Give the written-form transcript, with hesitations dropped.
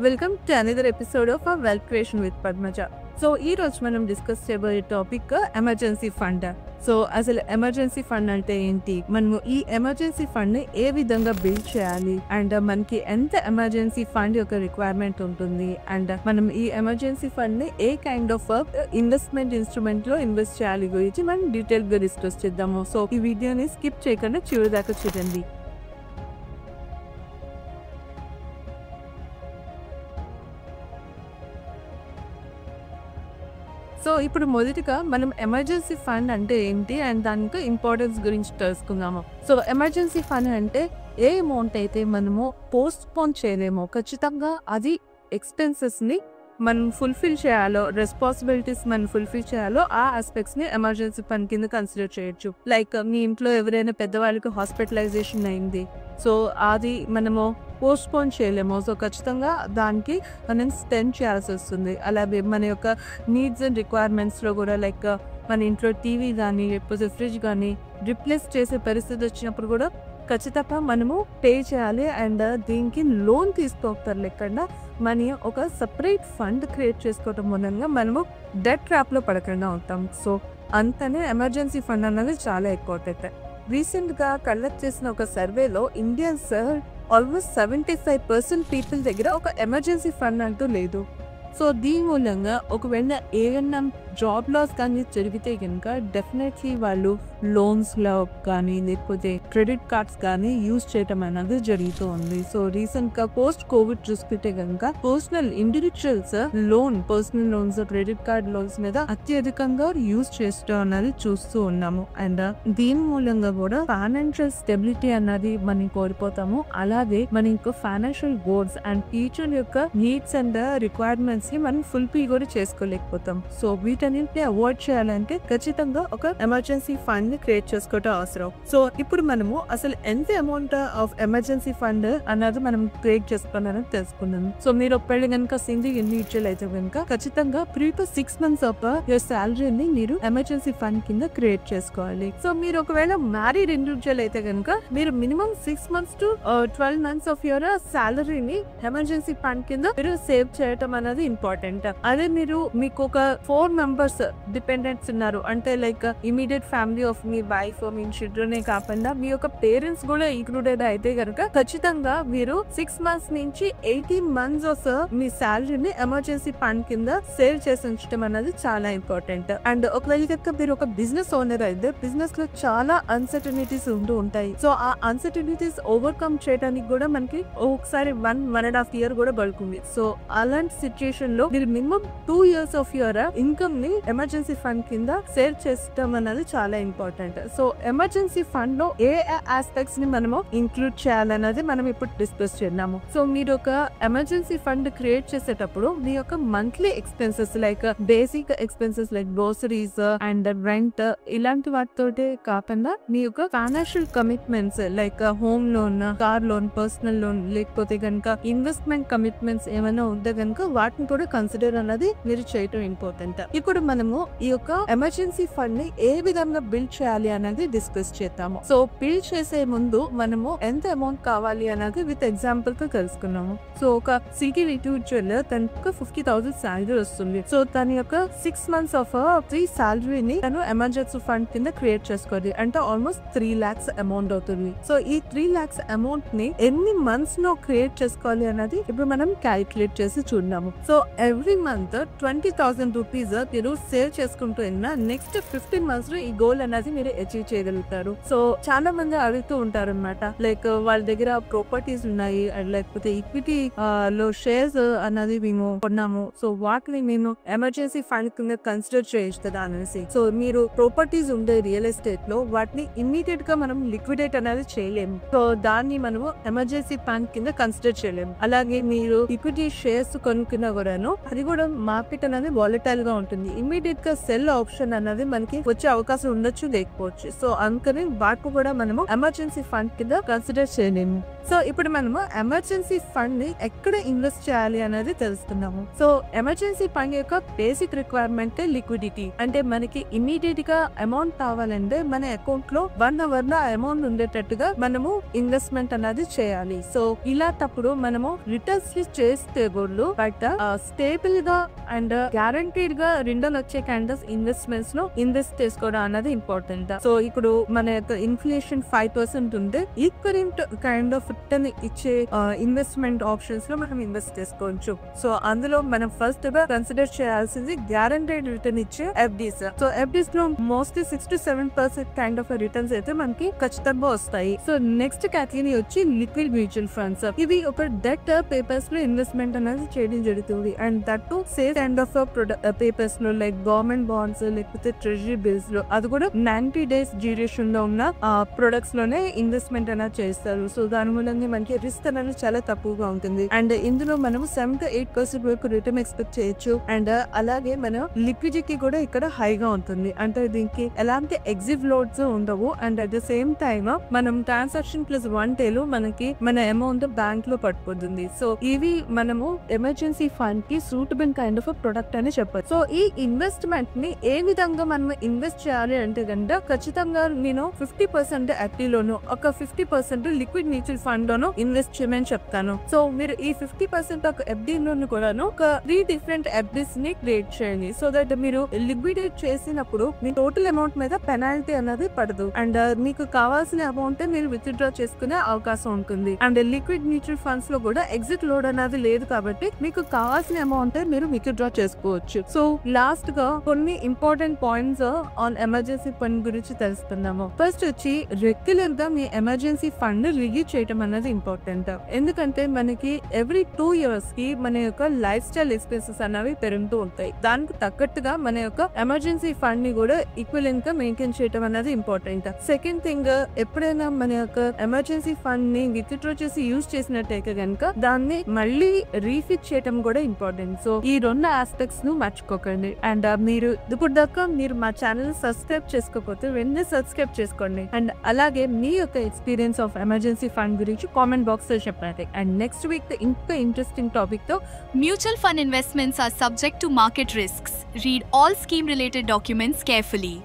Welcome to another episode of wealth creation with Padmaja. So ఈ రోజు మనం డిస్కస్ చేయబోయే టాపిక్ ఎమర్జెన్సీ ఫండ్. సో అసలు ఎమర్జెన్సీ ఫండ్ అంటే ఏంటి, మనము ఈ ఎమర్జెన్సీ ఫండ్ ని ఏ విధంగా బిల్డ్ చేయాలి, అండ్ మనకి ఎంత ఎమర్జెన్సీ ఫండ్ యొక్క రిక్వైర్మెంట్ ఉంటుంది, అండ్ మనం ఈ ఎమర్జెన్సీ ఫండ్ ని ఏ కైండ్ ఆఫ్ ఇన్వెస్ట్మెంట్ ఇన్స్ట్రుమెంట్ లో ఇన్వెస్ట్ చేయాలి గురించి మనం డీటెయిల్ గా డిస్కస్ చేద్దాము. సో ఈ వీడియోని స్కిప్ చేయకుండా చివరి దాకా చూడండి. సో ఇప్పుడు మొదటిగా మనం ఎమర్జెన్సీ ఫండ్ అంటే ఏంటి అండ్ దానికి ఇంపార్టెన్స్ గురించి తెలుసుకుందాము. సో ఎమర్జెన్సీ ఫండ్ అంటే ఏ అమౌంట్ అయితే మనము పోస్ట్ పోన్ చేయలేమో, ఖచ్చితంగా అది ఎక్స్పెన్సెస్ ని మనం ఫుల్ఫిల్ చేయాలో, రెస్పాన్సిబిలిటీస్ మనం ఫుల్ఫిల్ చేయాలో ఆ ఆస్పెక్ట్స్ ని ఎమర్జెన్సీ ఫండ్ కింద కన్సిడర్ చేయొచ్చు. లైక్ మీ ఇంట్లో ఎవరైనా పెద్దవాళ్ళకి హాస్పిటలైజేషన్ అయింది, సో అది మనము పోస్ట్ పోన్ చేయలేము, సో ఖచ్చితంగా దానికి మనం స్పెండ్ చేయాల్సి వస్తుంది. అలాగే మన యొక్క నీడ్స్ అండ్ రిక్వైర్మెంట్స్లో కూడా లైక్ మన ఇంట్లో టీవీ కానీ లేకపోతే ఫ్రిడ్జ్ కానీ రిప్లేస్ చేసే పరిస్థితి వచ్చినప్పుడు కూడా ఖచ్చితంగా మనము పే చేయాలి. అండ్ దీనికి లోన్ తీసుకోవటం లేకుండా మన ఒక సపరేట్ ఫండ్ క్రియేట్ చేసుకోవటం మూలంగా మనము డెట్ ట్రాప్లో పడకుండా ఉంటాం. సో అంతనే ఎమర్జెన్సీ ఫండ్ అన్నది చాలా ఇంపార్టెంట్. రీసెంట్గా కండక్ట్ చేసిన ఒక సర్వేలో ఇండియన్స్ ఆల్మోస్ట్ 75% పీపుల్ దగ్గర ఒక ఎమర్జెన్సీ ఫండ్ అంటూ లేదు. సో దీని మూలంగా ఒకవేళ ఏదైనా జాబ్ లాస్ కానీ జరిగితే కనుక డెఫినెట్లీ వాళ్ళు లోన్స్లో కానీ లేకపోతే క్రెడిట్ కార్డ్స్ కానీ యూజ్ చేయటం అనేది జరుగుతూ ఉంది. సో రీసెంట్గా పోస్ట్ కోవిడ్ చూసుకుంటే కనుక personal individuals personal loans, credit card loans మీద అత్యధికంగా యూజ్ చేస్తూ అన్నది చూస్తూ ఉన్నాము. అండ్ దీని మూలంగా కూడా ఫైనాన్షియల్ స్టెబిలిటీ అన్నది మనం కోల్పోతాము. అలాగే మన యొక్క ఫైనాన్షియల్ గోల్స్ అండ్ ఫ్యూచర్ యొక్క నీడ్స్ అండ్ రిక్వైర్మెంట్స్ ని మనం ఫుల్ఫిల్ కూడా చేసుకోలేకపోతాం. సో వీటన్నింటిని అవాయిడ్ చేయాలంటే ఖచ్చితంగా ఒక ఎమర్జెన్సీ ఫండ్ ని క్రియేట్ చేసుకోవడం అవసరం. సో ఇప్పుడు మనము అసలు ఎంత అమౌంట్ ఆఫ్ ఎమర్జెన్సీ ఫండ్ అన్నది మనం క్రియేట్ చేసుకోవాలని తెలుసుకున్నాము. సో మీరు ఒకవేళ కనుక సింగిల్ ఇండివిజువల్ అయితే కనుక ఖచ్చితంగా 3 to 6 months ఆఫ్ యువర్ శాలరీని మీరు ఎమర్జెన్సీ ఫండ్ కింద క్రియేట్ చేసుకోవాలి. సో మీరు ఒకవేళ మ్యారీడ్ ఇండివిజువల్ అయితే కనుక మీరు minimum 6 months to 12 months of your శాలరీని ఎమర్జెన్సీ ఫండ్ కింద మీరు సేవ్ చేయటం అనేది ఇంపార్టెంట్. అదే మీకు ఒక 4 members డిపెండెంట్స్ ఉన్నారు అంటే లైక్ ఇమీడియట్ ఫ్యామిలీ ఆఫ్ మీ వైఫ్, మీ చిల్డ్రనే కాకుండా మీ యొక్క పేరెంట్స్ కూడా ఇంక్లూడెడ్ అయితే కనుక ఖచ్చితంగా మీరు 6 months నుంచి 18 months మీ శాలరీని ఎమర్జెన్సీ ఫండ్ కింద సేవ్ చేసి ఉంచడం అనేది చాలా ఇంపార్టెంట్. అండ్ ఒకవేళ కనుక మీరు ఒక బిజినెస్ ఓనర్ అయితే బిజినెస్ లో చాలా అన్సర్టనిటీస్ ఉంటూ ఉంటాయి. సో ఆ అన్సర్టనిటీస్ ఓవర్కమ్ చేయడానికి కూడా మనకి ఒకసారి 1.5 years కూడా పడుతుంది. సో అలాంటి సిచ్యుయేషన్ లో మీరు minimum 2 years of your income ని ఎమర్జెన్సీ ఫండ్ కింద సేవ్ చేసడం అనేది చాలా ఇంపార్టెంట్. సో ఎమర్జెన్సీ ఫండ్ లో ఏ ఆస్పెక్ట్స్ ని మనము ఇంక్లూడ్ చేయాలన్నది మనం ఇప్పుడు డిస్కస్ చేద్దాము. సో మీరు ఒక ఎమర్జెన్సీ ఫండ్ క్రియేట్ చేసేటప్పుడు మీ యొక్క monthly expenses like basic expenses like groceries and rent ఇలాంటి వాటితోటే కాకుండా మీ యొక్క financial commitments like home loan, car loan, personal loan లేకపోతే కనుక ఇన్వెస్ట్మెంట్ కమిట్మెంట్స్ ఏమైనా ఉంటే కనుక వాటిని కూడా కన్సిడర్ అన్నది మీరు చేయటం ఇంపార్టెంట్. ఇప్పుడు మనము ఈ యొక్క ఎమర్జెన్సీ ఫండ్ ని ఏ విధంగా బిల్డ్ చేయాలి అనేది డిస్కస్ చేద్దాము. సో బిల్డ్ చేసే ముందు మనము ఎంత అమౌంట్ కావాలి అనేది విత్ ఎగ్జాంపుల్ తో తెలుసుకున్నాము. సో ఒక సింగిల్ ఇండివిజువల్ తనకు 50,000 శాలరీ వస్తుంది. సో తన యొక్క 6 months ఆఫ్ శాలరీని తను ఎమర్జెన్సీ ఫండ్ కింద క్రియేట్ చేసుకోవాలి అంటే ఆల్మోస్ట్ 3 lakhs అమౌంట్ అవుతుంది. సో ఈ 3 lakhs అమౌంట్ ని ఎన్ని మంత్స్ లో క్రియేట్ చేసుకోవాలి అన్నది ఇప్పుడు మనం క్యాలిక్యులేట్ చేసి చూద్దాము. సో ఎవ్రీ మంత్ 20,000 rupees మీరు సేవ్ చేసుకుంటూ నెక్స్ట్ 15 months లో ఈ గోల్ అనేది మీరు అచీవ్ చేయగలుగుతారు. సో చాలా మంది అడుగుతూ ఉంటారు అనమాట, లైక్ వాళ్ళ దగ్గర ప్రాపర్టీస్ ఉన్నాయి లేకపోతే ఈక్విటీ లో షేర్స్ అన్నది మేము కొన్నాము, సో వాటిని మేము ఎమర్జెన్సీ ఫండ్ కింద కన్సిడర్ చేయొస్తుందా అనేసి. సో మీరు ప్రాపర్టీస్ ఉండే రియల్ ఎస్టేట్ లో వాటిని ఇమ్మీడియట్ గా మనం లిక్విడేట్ అనేది చేయలేము. సో దాన్ని మనము ఎమర్జెన్సీ ఫండ్ కింద కన్సిడర్ చేయలేము. అలాగే మీరు ఈక్విటీ షేర్స్ కొనుక్కున్నా కూడాను అది కూడా మార్కెట్ అనేది వాలటైల్ గా ఉంటుంది. ఇమీడియట్ గా సెల్ ఆప్షన్ అనేది మనకి వచ్చే అవకాశం ఉండొచ్చు, లేకపోవచ్చు. సో అందుకని వాటిని కూడా మనము ఎమర్జెన్సీ ఫండ్ కింద కన్సిడర్ చేయలేము. సో ఇప్పుడు మనము ఎమర్జెన్సీ ఫండ్ ని ఎక్కడ ఇన్వెస్ట్ చేయాలి అనేది తెలుసుకున్నాము. సో ఎమర్జెన్సీ ఫండ్ యొక్క బేసిక్ రిక్వైర్మెంట్ లిక్విడిటీ. అంటే మనకి ఇమీడియట్ గా అమౌంట్ కావాలంటే మన అకౌంట్ లో 1 hour లో అమౌంట్ ఉండేటట్టుగా మనము ఇన్వెస్ట్మెంట్ అనేది చేయాలి. సో ఇలాంటప్పుడు మనము రిటర్న్స్ చేస్తే గోళ్ళు బట్ స్టేబుల్ గా అండ్ గ్యారంటీడ్ గా రిటర్న్ వచ్చే కైండ్ ఆఫ్ ఇన్వెస్ట్మెంట్స్ లో ఇన్వెస్ట్ చేసుకోవడం అనేది ఇంపార్టెంట్. సో ఇప్పుడు మన యొక్క ఇన్ఫ్లేషన్ 5% ఉంటే ఈక్వలెంట్ కైండ్ ఆఫ్ రిటర్న్ ఇచ్చే ఇన్వెస్ట్మెంట్ ఆప్షన్స్ లో మనం ఇన్వెస్ట్ చేసుకోవచ్చు. సో అందులో మనం ఫస్ట్ గా కన్సిడర్ చేయాల్సింది గ్యారంటీడ్ రిటర్న్ ఇచ్చే ఎఫ్డీస్. సో ఎఫ్డీస్ లో mostly 6 to 7% kind of returns అయితే మనకి ఖచ్చితంగా వస్తాయి. సో నెక్స్ట్ కేటగిరీ వచ్చి లిక్విడ్ మ్యూచువల్ ఫండ్స్. ఇవి ఒక డెట్ పేపర్స్ లో ఇన్వెస్ట్మెంట్ అనేది చేయడం జరుగుతుంది. And that to safe kind of papers లో లైక్ గవర్నమెంట్ బాండ్స్ లేకపోతే ట్రెజరీ బిల్స్ లో అది కూడా 90 days డ్యూరేషన్ లో ఉన్న ప్రొడక్ట్స్ లోనే ఇన్వెస్ట్మెంట్ అనేది చేస్తారు. సో దాని మూలంగా మనకి రిస్క్ అనేది చాలా తక్కువగా ఉంటుంది. అండ్ ఇందులో మనం 7 to 8% వరకు రిటర్న్ ఎక్స్పెక్ట్ చేయొచ్చు. అండ్ అలాగే మన లిక్విడిటీ కూడా ఇక్కడ హైగా ఉంటుంది. అంటే దీనికి ఎలాంటి ఎగ్జిట్ లోడ్స్ ఉండవు. And at the same time మనం ట్రాన్సాక్షన్ ప్లస్ 1 day లో మనకి మన అమౌంట్ బ్యాంక్ లో పడిపోతుంది. సో ఇవి మనము ఎమర్జెన్సీ ఫండ్ కి సూటబుల్ కైండ్ ఆఫ్ ప్రొడక్ట్ అని చెప్పచ్చు. సో ఈ ఇన్వెస్ట్మెంట్ ని ఏ విధంగా మనం ఇన్వెస్ట్ చేయాలి అంటే కనుక ఖచ్చితంగా నేను 50% ఎఫ్డీ లోను ఒక 50% లిక్విడ్ మ్యూచువల్ ఫండ్ లోను ఇన్వెస్ట్ చేయమని చెప్తాను. సో మీరు ఈ 50% ఒక ఎఫ్డీ లోను కూడా ఒక 3 different ఎఫ్డీస్ ని క్రియేట్ చేయండి. సో దట్ మీరు లిక్విడేట్ చేసినప్పుడు మీ టోటల్ అమౌంట్ మీద పెనాల్టీ అనేది పడదు. అండ్ మీకు కావాల్సిన అమౌంట్ మీరు విత్డ్రా చేసుకునే అవకాశం ఉంటుంది. అండ్ లిక్విడ్ మ్యూచువల్ ఫండ్స్ లో కూడా ఎగ్జిట్ లోడ్ అనేది లేదు కాబట్టి మీకు కావాల్సిన అమౌంట్ మీరు విత్డ్రా చేసుకోవచ్చు. సో లాస్ట్ గా కొన్ని important points on emergency fund గురించి తెలుసుకుందాము. ఫస్ట్ వచ్చి రెగ్యులర్ గా మీ ఎమర్జెన్సీ ఫండ్ రివ్యూ చేయడం అనేది ఇంపార్టెంట్. ఎందుకంటే మనకి ఎవ్రీ 2 years కి మన యొక్క లైఫ్ స్టైల్ ఎక్స్పెన్సెస్ అనేవి పెరుగుతూ ఉంటాయి. దానికి తగ్గట్టుగా మన యొక్క ఎమర్జెన్సీ ఫండ్ ని కూడా ఈక్వలెంట్ గా మెయింటైన్ చేయడం అనేది ఇంపార్టెంట్. సెకండ్ థింగ్, ఎప్పుడైనా మన యొక్క ఎమర్జెన్సీ ఫండ్ ని విత్డ్రా చేసి యూజ్ చేసినట్టయితే కనుక దాన్ని మళ్ళీ రీఫిట్ చేయడం కూడా ఇంపార్టెంట్. సో ఈ 2 ఆస్పెక్ట్స్ ను మర్చిపోకండి. అండ్ మీరు ఇప్పుడు దాకా మీరు మా ఛానల్ సబ్స్క్రైబ్ చేసుకోకపోతే వెంటనే సబ్స్క్రైబ్ చేసుకోండి. అండ్ అలాగే మీ యొక్క ఎక్స్పీరియన్స్ ఆఫ్ ఎమర్జెన్సీ ఫండ్ గురించి కామెంట్ బాక్స్ లో చెప్పండి. అండ్ నెక్స్ట్ వీక్ ఇంకా ఇంట్రెస్టింగ్ టాపిక్ తో Mutual fund investments are subject to market risks. Read all scheme related documents carefully.